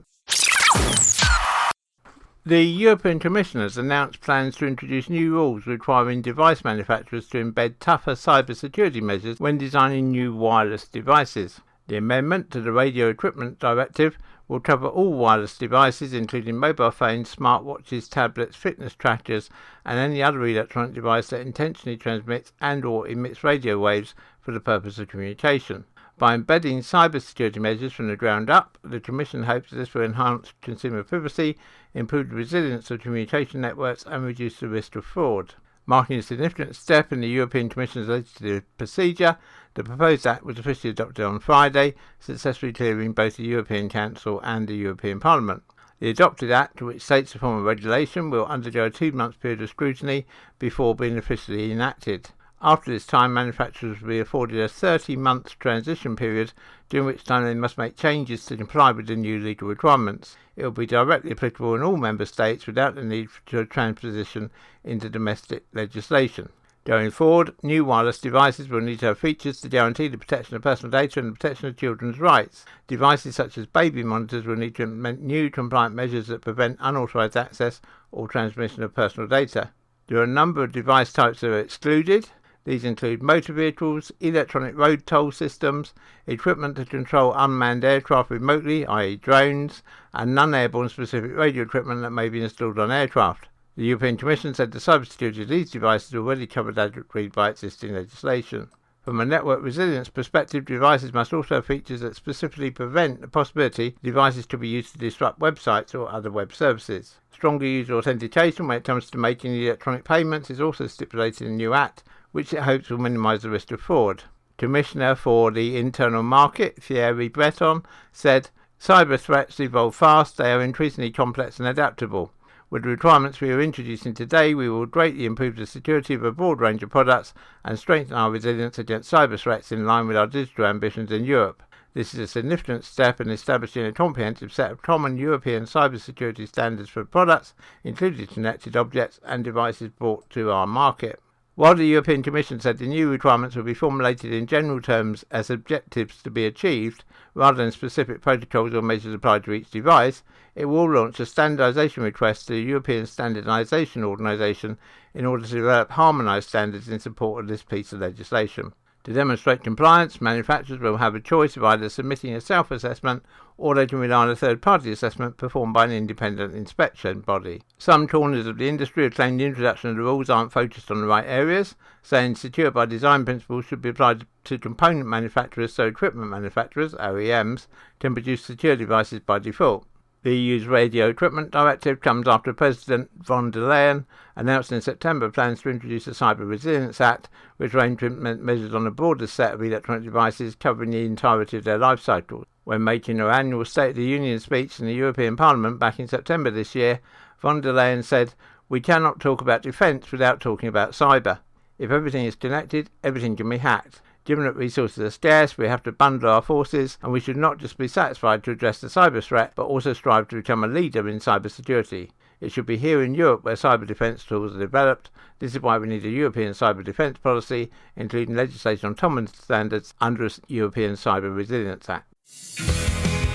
B: The European Commission has announced plans to introduce new rules requiring device manufacturers to embed tougher cybersecurity measures when designing new wireless devices. The amendment to the Radio Equipment Directive will cover all wireless devices, including mobile phones, smartwatches, tablets, fitness trackers, and any other electronic device that intentionally transmits and/or emits radio waves for the purpose of communication. By embedding cybersecurity measures from the ground up, the Commission hopes that this will enhance consumer privacy, improve the resilience of communication networks, and reduce the risk of fraud. Marking a significant step in the European Commission's legislative procedure, the proposed act was officially adopted on Friday, successfully clearing both the European Council and the European Parliament. The adopted act, which states a form of regulation, will undergo a 2-month period of scrutiny before being officially enacted. After this time, manufacturers will be afforded a 30-month transition period, during which time they must make changes to comply with the new legal requirements. It will be directly applicable in all member states without the need for a transposition into domestic legislation. Going forward, new wireless devices will need to have features to guarantee the protection of personal data and the protection of children's rights. Devices such as baby monitors will need to implement new compliant measures that prevent unauthorized access or transmission of personal data. There are a number of device types that are excluded. These include motor vehicles, electronic road toll systems, equipment to control unmanned aircraft remotely, i.e. drones, and non-airborne specific radio equipment that may be installed on aircraft. The European Commission said the cybersecurity of these devices is already covered adequately by existing legislation. From a network resilience perspective, devices must also have features that specifically prevent the possibility devices could be used to disrupt websites or other web services. Stronger user authentication when it comes to making electronic payments is also stipulated in the new Act, which it hopes will minimise the risk of fraud. Commissioner for the Internal Market, Thierry Breton, said, "Cyber threats evolve fast, they are increasingly complex and adaptable. With the requirements we are introducing today, we will greatly improve the security of a broad range of products and strengthen our resilience against cyber threats in line with our digital ambitions in Europe. This is a significant step in establishing a comprehensive set of common European cybersecurity standards for products, including connected objects and devices brought to our market. While the European Commission said the new requirements will be formulated in general terms as objectives to be achieved, rather than specific protocols or measures applied to each device, it will launch a standardisation request to the European Standardisation Organisation in order to develop harmonised standards in support of this piece of legislation. To demonstrate compliance, manufacturers will have a choice of either submitting a self-assessment or they can rely on a third-party assessment performed by an independent inspection body. Some corners of the industry have claimed the introduction of the rules aren't focused on the right areas, saying secure by design principles should be applied to component manufacturers so equipment manufacturers, OEMs, can produce secure devices by default. The EU's Radio Equipment Directive comes after President von der Leyen announced in September plans to introduce a Cyber Resilience Act, which aims to implement measures on a broader set of electronic devices covering the entirety of their life cycle. When making her annual State of the Union speech in the European Parliament back in September this year, von der Leyen said, "We cannot talk about defence without talking about cyber. If everything is connected, everything can be hacked. Given that resources are scarce, we have to bundle our forces, and we should not just be satisfied to address the cyber threat, but also strive to become a leader in cyber security. It should be here in Europe where cyber defence tools are developed. This is why we need a European cyber defence policy, including legislation on common standards under a European Cyber Resilience Act."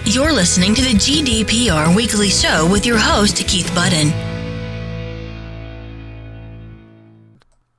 C: You're listening to the GDPR Weekly Show with your host, Keith Budden.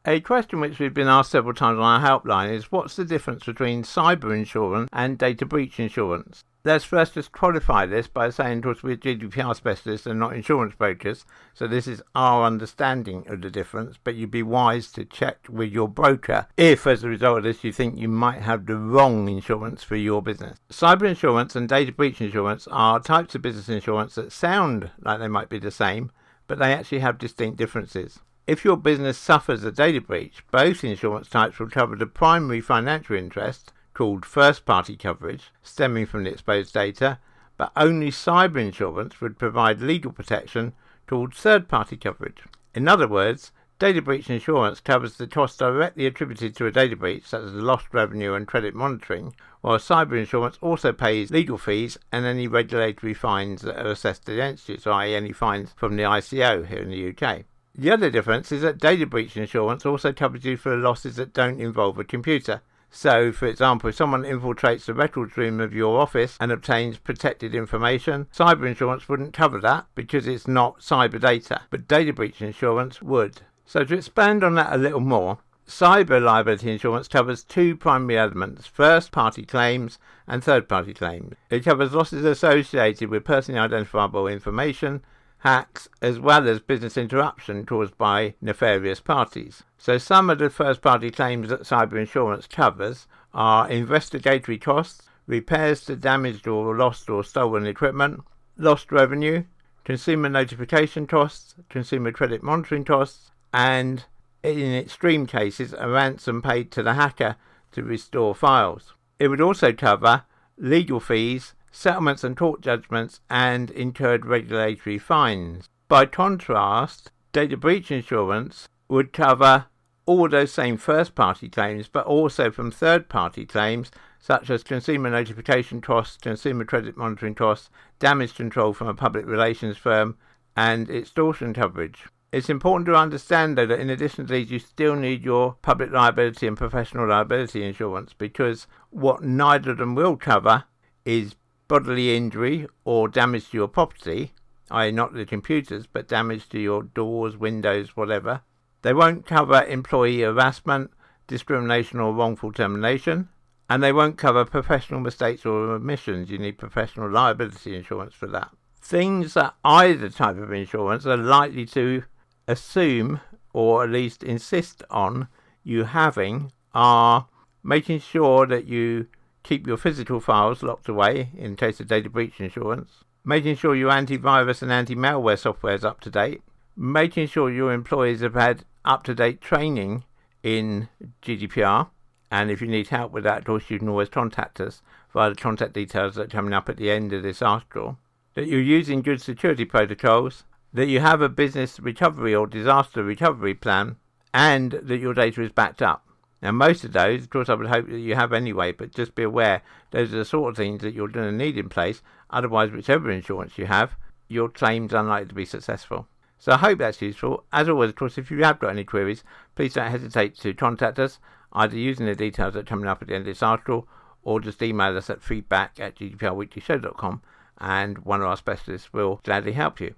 B: A question which we've been asked several times on our helpline is what's the difference between cyber insurance and data breach insurance? Let's first just qualify this by saying, of course, we're GDPR specialists and not insurance brokers, so this is our understanding of the difference, but you'd be wise to check with your broker if, as a result of this, you think you might have the wrong insurance for your business. Cyber insurance and data breach insurance are types of business insurance that sound like they might be the same, but they actually have distinct differences. If your business suffers a data breach, both insurance types will cover the primary financial interest, called first-party coverage, stemming from the exposed data, but only cyber insurance would provide legal protection, called third-party coverage. In other words, data breach insurance covers the costs directly attributed to a data breach, such as lost revenue and credit monitoring, while cyber insurance also pays legal fees and any regulatory fines that are assessed against you, so i.e. any fines from the ICO here in the UK. The other difference is that data breach insurance also covers you for losses that don't involve a computer. So, for example, if someone infiltrates the records room of your office and obtains protected information, cyber insurance wouldn't cover that because it's not cyber data, but data breach insurance would. So to expand on that a little more, cyber liability insurance covers two primary elements: first-party claims and third-party claims. It covers losses associated with personally identifiable information, hacks, as well as business interruption caused by nefarious parties. So some of the first-party claims that cyber insurance covers are investigatory costs, repairs to damaged or lost or stolen equipment, lost revenue, consumer notification costs, consumer credit monitoring costs, and, in extreme cases, a ransom paid to the hacker to restore files. It would also cover legal fees, settlements and court judgments, and incurred regulatory fines. By contrast, data breach insurance would cover all those same first-party claims, but also from third-party claims, such as consumer notification costs, consumer credit monitoring costs, damage control from a public relations firm, and extortion coverage. It's important to understand, though, that in addition to these, you still need your public liability and professional liability insurance, because what neither of them will cover is bodily injury or damage to your property, i.e. not the computers, but damage to your doors, windows, whatever. They won't cover employee harassment, discrimination or wrongful termination, and they won't cover professional mistakes or omissions. You need professional liability insurance for that. Things that either type of insurance are likely to assume, or at least insist on, you having are making sure that you keep your physical files locked away in case of data breach insurance, making sure your antivirus and anti-malware software is up to date, making sure your employees have had up-to-date training in GDPR, and if you need help with that, of course, you can always contact us via the contact details that are coming up at the end of this article, that you're using good security protocols, that you have a business recovery or disaster recovery plan, and that your data is backed up. Now, most of those, of course, I would hope that you have anyway, but just be aware those are the sort of things that you're going to need in place. Otherwise, whichever insurance you have, your claim's unlikely to be successful. So I hope that's useful. As always, of course, if you have got any queries, please don't hesitate to contact us, either using the details that are coming up at the end of this article, or just email us at feedback@gdprweeklyshow.com, and one of our specialists will gladly help you.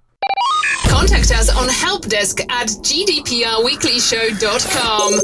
A: Contact us on helpdesk@gdprweeklyshow.com.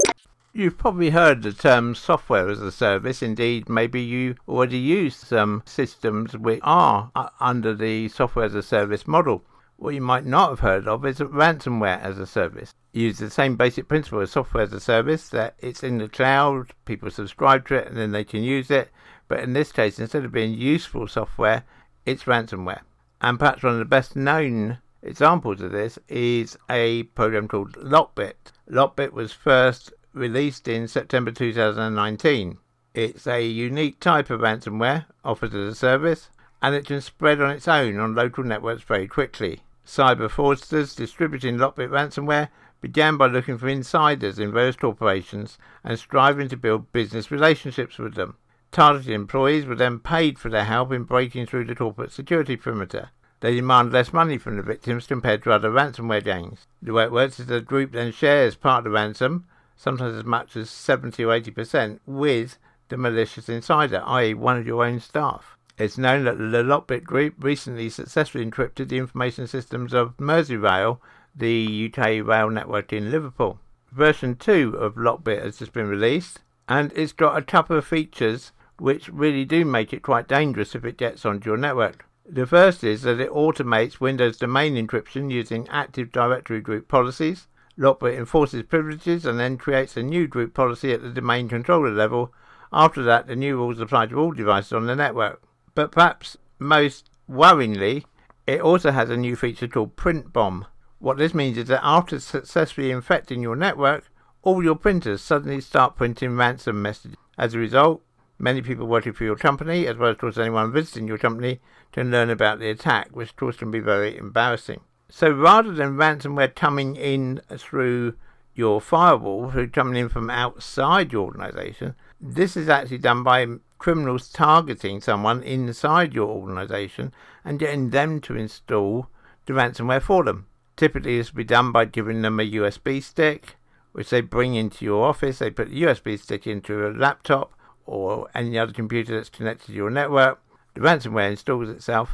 B: You've probably heard the term software as a service. Indeed, maybe you already use some systems which are under the software as a service model. What you might not have heard of is ransomware as a service. It uses the same basic principle as software as a service, that it's in the cloud, people subscribe to it and then they can use it. But in this case, instead of being useful software, it's ransomware. And perhaps one of the best known examples of this is a program called Lockbit. Lockbit was first released in September 2019. It's a unique type of ransomware offered as a service, and it can spread on its own on local networks very quickly. Cyber fraudsters distributing Lockbit ransomware began by looking for insiders in various corporations and striving to build business relationships with them. Targeted employees were then paid for their help in breaking through the corporate security perimeter. They demand less money from the victims compared to other ransomware gangs. The way it works is the group then shares part of the ransom, sometimes as much as 70 or 80%, with the malicious insider, i.e. one of your own staff. It's known that the Lockbit group recently successfully encrypted the information systems of Merseyrail, the UK rail network in Liverpool. Version 2 of Lockbit has just been released, and it's got a couple of features which really do make it quite dangerous if it gets onto your network. The first is that it automates Windows domain encryption using Active Directory group policies. Lockbit enforces privileges and then creates a new group policy at the domain controller level. After that, the new rules apply to all devices on the network. But perhaps most worryingly, it also has a new feature called Print Bomb. What this means is that after successfully infecting your network, all your printers suddenly start printing ransom messages. As a result, many people working for your company, as well as of course anyone visiting your company, can learn about the attack, which of course can be very embarrassing. So rather than ransomware coming in through your firewall, coming in from outside your organization, this is actually done by criminals targeting someone inside your organization and getting them to install the ransomware for them. Typically this will be done by giving them a USB stick, which they bring into your office. They put the USB stick into a laptop or any other computer that's connected to your network. The ransomware installs itself.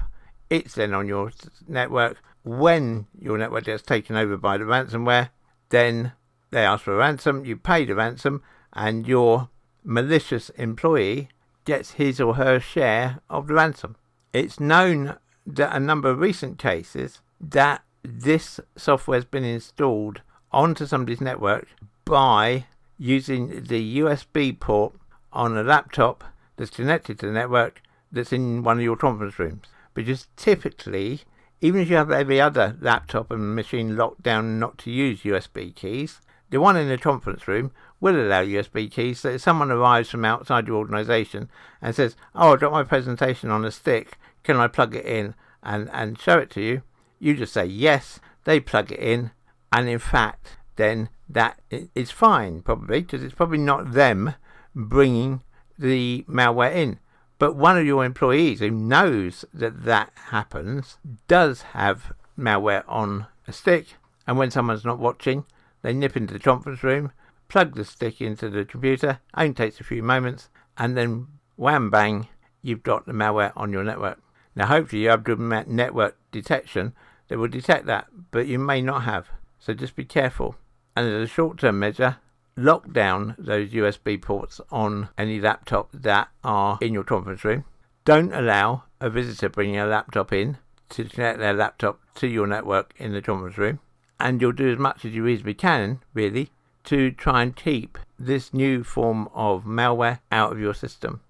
B: It's then on your network. When your network gets taken over by the ransomware, then they ask for a ransom, you pay the ransom, and your malicious employee gets his or her share of the ransom. It's known that a number of recent cases that this software has been installed onto somebody's network by using the USB port on a laptop that's connected to the network that's in one of your conference rooms. Because typically, even if you have every other laptop and machine locked down not to use USB keys, the one in the conference room will allow USB keys. So if someone arrives from outside your organisation and says, "Oh, I've got my presentation on a stick, can I plug it in and show it to you?" You just say yes, they plug it in, and in fact, then that is fine, probably, because it's probably not them bringing the malware in. But one of your employees who knows that that happens does have malware on a stick, and when someone's not watching, they nip into the conference room, plug the stick into the computer, only takes a few moments, and then wham bang, you've got the malware on your network. Now hopefully you have good network detection that will detect that, but you may not have, so just be careful. And as a short-term measure, lock down those USB ports on any laptop that are in your conference room. Don't allow a visitor bringing a laptop in to connect their laptop to your network in the conference room. And you'll do as much as you reasonably can, really, to try and keep this new form of malware out of your system.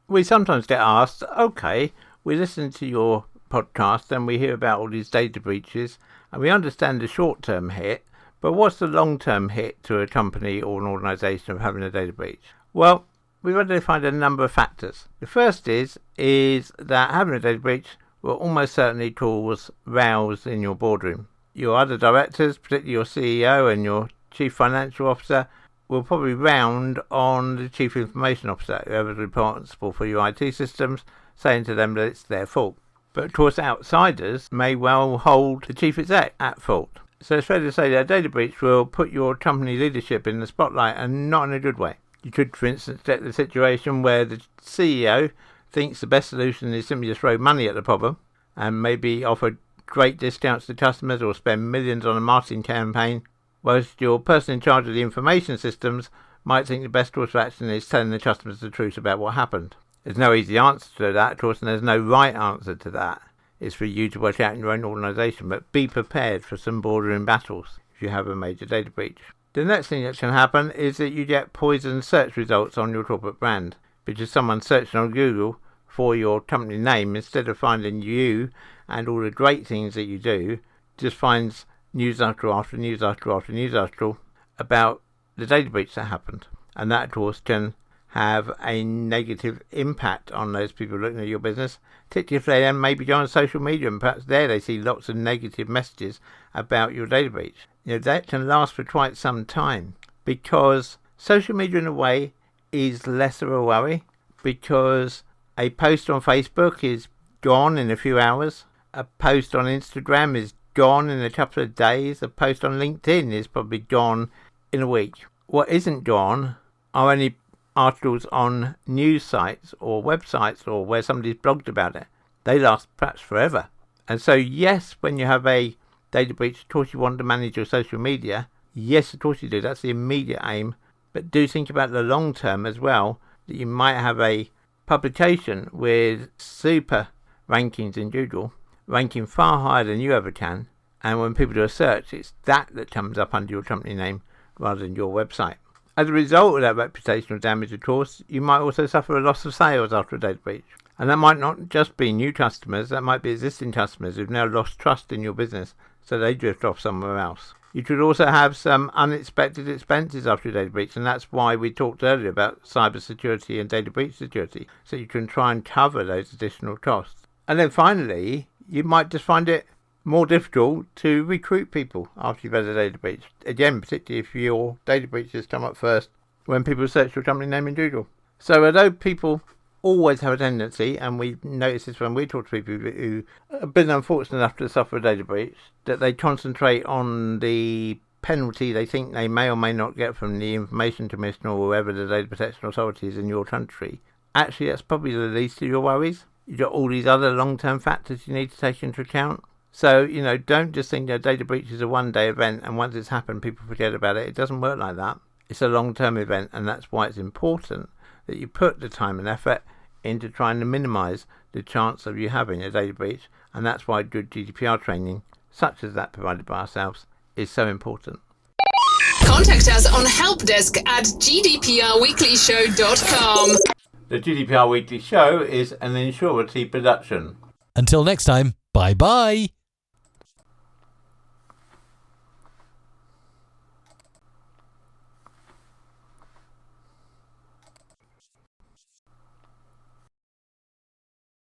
B: We sometimes get asked, okay, we listen to your podcast and we hear about all these data breaches and we understand the short-term hit, but what's the long-term hit to a company or an organisation of having a data breach? Well, we've identified a number of factors. The first is that having a data breach will almost certainly cause rows in your boardroom. Your other directors, particularly your CEO and your chief financial officer, will probably round on the chief information officer, whoever's responsible for your IT systems, saying to them that it's their fault. But of course, outsiders may well hold the chief exec at fault. So it's fair to say that a data breach will put your company leadership in the spotlight, and not in a good way. You could, for instance, get the situation where the CEO thinks the best solution is simply to throw money at the problem and maybe offer great discounts to customers or spend millions on a marketing campaign, whilst your person in charge of the information systems might think the best course of action is telling the customers the truth about what happened. There's no easy answer to that, of course, and there's no right answer to that. It's for you to work out in your own organisation, but be prepared for some boardroom battles if you have a major data breach. The next thing that can happen is that you get poisoned search results on your corporate brand, because someone searching on Google for your company name, instead of finding you and all the great things that you do, just finds news article after news article after news article about the data breach that happened. And that, of course, can have a negative impact on those people looking at your business, particularly if they then maybe go on social media and perhaps there they see lots of negative messages about your data breach. That can last for quite some time, because social media in a way is less of a worry, because a post on Facebook is gone in a few hours, a post on Instagram is gone in a couple of days, a post on LinkedIn is probably gone in a week. What isn't gone are any articles on news sites or websites or where somebody's blogged about it. They last perhaps forever. And so yes, when you have a data breach, of course you want to manage your social media. Yes, of course you do. That's the immediate aim. But do think about the long term as well, that you might have a publication with super rankings in Google, ranking far higher than you ever can. And when people do a search, it's that comes up under your company name rather than your website. As a result of that reputational damage, of course, you might also suffer a loss of sales after a data breach. And that might not just be new customers, that might be existing customers who've now lost trust in your business, so they drift off somewhere else. You could also have some unexpected expenses after a data breach, and that's why we talked earlier about cyber security and data breach security, so you can try and cover those additional costs. And then finally, you might just find it more difficult to recruit people after you've had a data breach. Again, particularly if your data breaches come up first when people search your company name in Google. So although people always have a tendency, and we notice this when we talk to people who have been unfortunate enough to suffer a data breach, that they concentrate on the penalty they think they may or may not get from the Information Commissioner or whoever the data protection authority is in your country. Actually, that's probably the least of your worries. You've got all these other long-term factors you need to take into account. So, don't just think that data breach is a one-day event and once it's happened, people forget about it. It doesn't work like that. It's a long-term event, and that's why it's important that you put the time and effort into trying to minimise the chance of you having a data breach, and that's why good GDPR training, such as that provided by ourselves, is so important.
A: Contact us on helpdesk at gdprweeklyshow.com.
B: The GDPR Weekly Show is an Insurity production.
D: Until next time, bye-bye.